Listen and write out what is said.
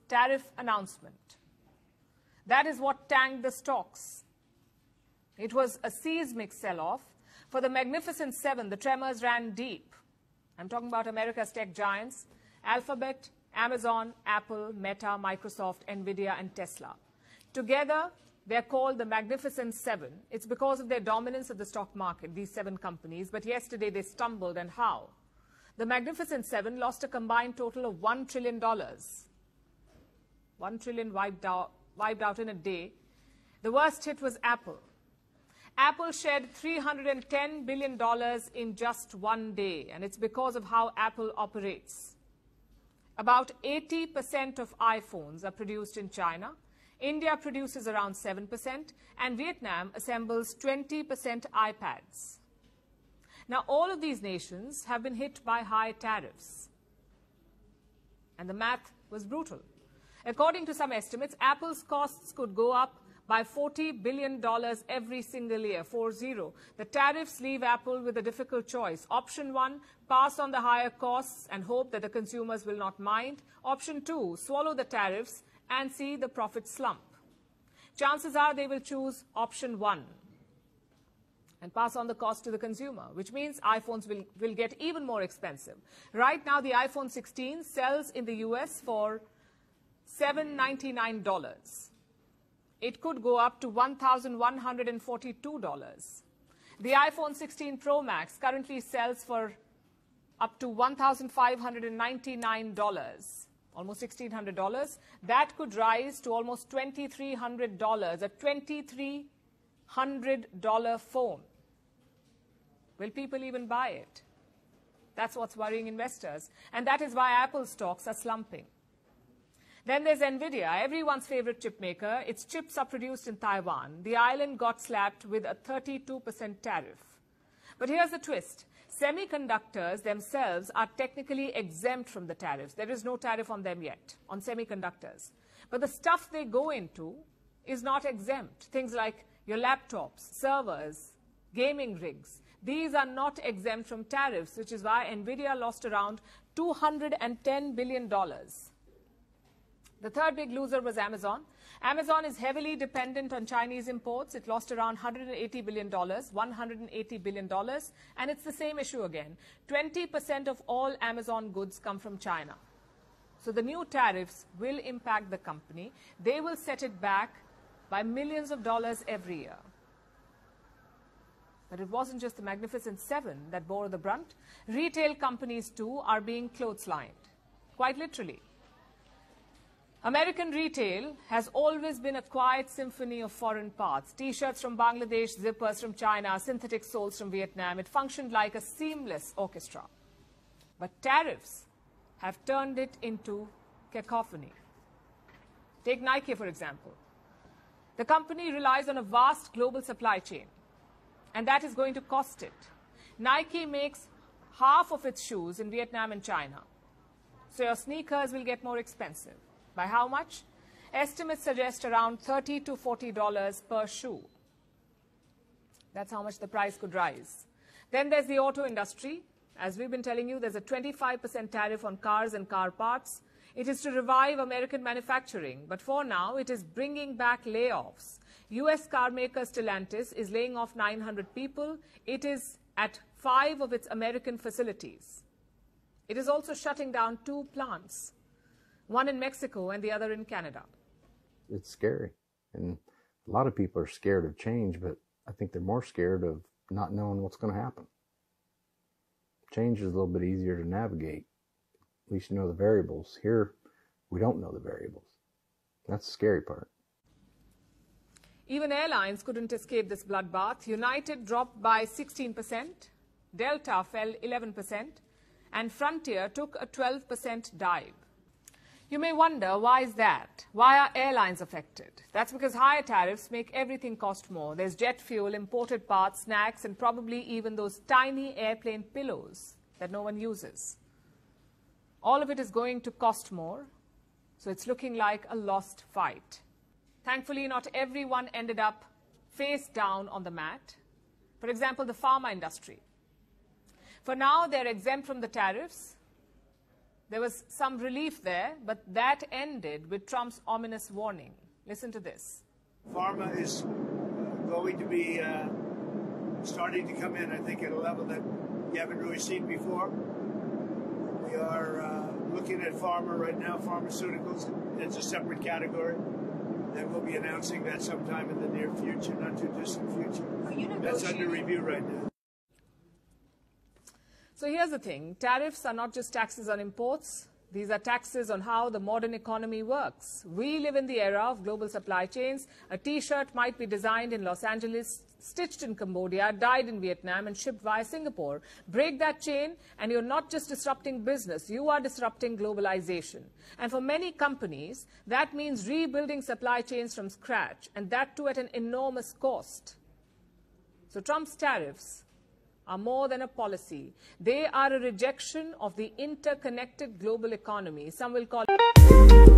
tariff announcement. That is what tanked the stocks. It was a seismic sell-off. For the Magnificent Seven, the tremors ran deep. I'm talking about America's tech giants, Alphabet, Amazon, Apple, Meta, Microsoft, Nvidia, and Tesla. Together, they're called the Magnificent Seven. It's because of their dominance of the stock market, these 7 companies. But yesterday, they stumbled, and how? The Magnificent Seven lost a combined total of $1 trillion. $1 trillion wiped out in a day. The worst hit was Apple. Apple shed $310 billion in just one day, and it's because of how Apple operates. About 80% of iPhones are produced in China. India produces around 7%, and Vietnam assembles 20% iPads. Now, all of these nations have been hit by high tariffs, and the math was brutal. According to some estimates, Apple's costs could go up by $40 billion every single year, 40. The tariffs leave Apple with a difficult choice. Option 1, pass on the higher costs and hope that the consumers will not mind. Option 2, swallow the tariffs and see the profit slump. Chances are they will choose option 1 and pass on the cost to the consumer, which means iPhones will get even more expensive. Right now, the iPhone 16 sells in the US for $799. It could go up to $1,142. The iPhone 16 Pro Max currently sells for up to $1,599, almost $1,600. That could rise to almost $2,300, a $2,300 phone. Will people even buy it? That's what's worrying investors. And that is why Apple stocks are slumping. Then there's Nvidia, everyone's favorite chip maker. Its chips are produced in Taiwan. The island got slapped with a 32% tariff. But here's the twist. Semiconductors themselves are technically exempt from the tariffs. There is no tariff on them yet, on semiconductors. But the stuff they go into is not exempt. Things like your laptops, servers, gaming rigs. These are not exempt from tariffs, which is why Nvidia lost around $210 billion. The third big loser was Amazon. Amazon is heavily dependent on Chinese imports. It lost around $180 billion, $180 billion. And it's the same issue again. 20% of all Amazon goods come from China. So the new tariffs will impact the company. They will set it back by millions of dollars every year. But it wasn't just the Magnificent Seven that bore the brunt. Retail companies, too, are being clotheslined, quite literally. American retail has always been a quiet symphony of foreign parts. T-shirts from Bangladesh, zippers from China, synthetic soles from Vietnam. It functioned like a seamless orchestra. But tariffs have turned it into cacophony. Take Nike, for example. The company relies on a vast global supply chain, and that is going to cost it. Nike makes half of its shoes in Vietnam and China. So your sneakers will get more expensive. By how much? Estimates suggest around $30 to $40 per shoe. That's how much the price could rise. Then there's the auto industry. As we've been telling you, there's a 25% tariff on cars and car parts. It is to revive American manufacturing, but for now, it is bringing back layoffs. U.S. car maker Stellantis is laying off 900 people. It is at 5 of its American facilities. It is also shutting down 2 plants. One in Mexico and the other in Canada. It's scary. And a lot of people are scared of change, but I think they're more scared of not knowing what's going to happen. Change is a little bit easier to navigate. At least you know the variables. Here, we don't know the variables. That's the scary part. Even airlines couldn't escape this bloodbath. United dropped by 16%, Delta fell 11%, and Frontier took a 12% dive. You may wonder, why is that? Why are airlines affected? That's because higher tariffs make everything cost more. There's jet fuel, imported parts, snacks, and probably even those tiny airplane pillows that no one uses. All of it is going to cost more, so it's looking like a lost fight. Thankfully, not everyone ended up face down on the mat. For example, the pharma industry. For now, they're exempt from the tariffs, There was some relief there, but that ended with Trump's ominous warning. Listen to this. Pharma is going to be starting to come in, I think, at a level that you haven't really seen before. We are looking at pharma right now, pharmaceuticals. It's a separate category. And we'll be announcing that sometime in the near future, not too distant future. That's under review right now. So here's the thing. Tariffs are not just taxes on imports. These are taxes on how the modern economy works. We live in the era of global supply chains. A T-shirt might be designed in Los Angeles, stitched in Cambodia, dyed in Vietnam, and shipped via Singapore. Break that chain, and you're not just disrupting business, you are disrupting globalization. And for many companies, that means rebuilding supply chains from scratch, and that too at an enormous cost. So Trump's tariffs are more than a policy. They are a rejection of the interconnected global economy. Some will call it